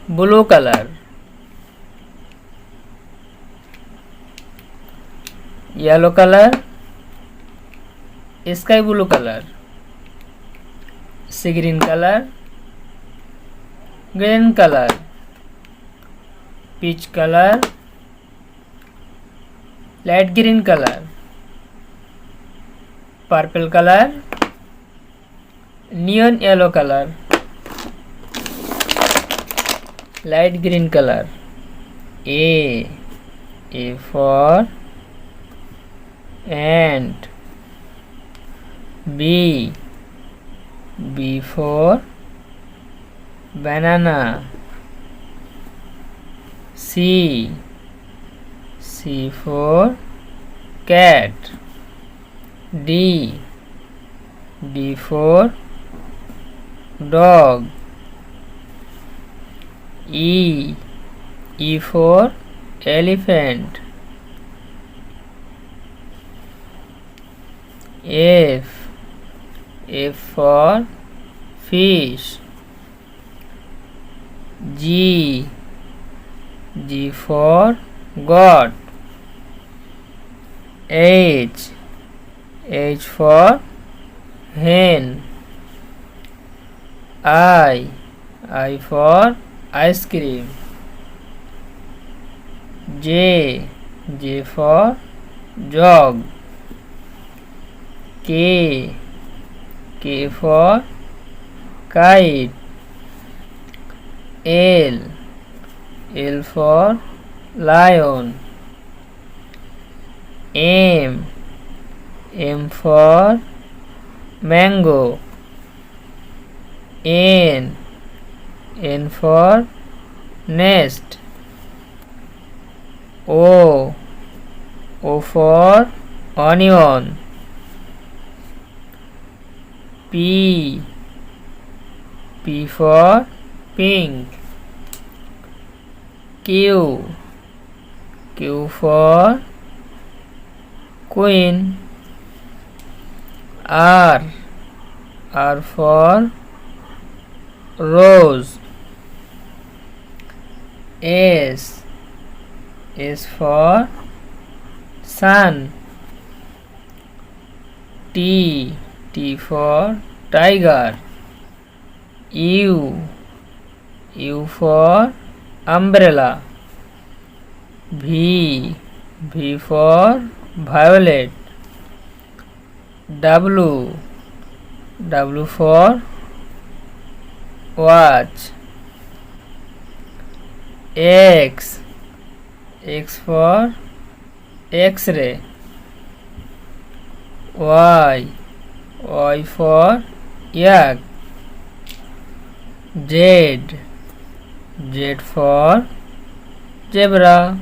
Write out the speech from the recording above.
blue color. Yellow color, sky blue color. Sea green color, green color. Peach color, light green color. Purple color, neon yellow color. Light green color. A for ant. B for banana. C for cat. D for dog. E for elephant. F for fish. G for goat. H for hen. I for ice cream. J for jog. K for kite. L for lion. M for mango. N for nest. O for onion. P for pink. Q for queen. R for rose. S for sun. T for tiger. U for umbrella. V for violet. W for watch. X for X-ray. Y for yak. Z for zebra.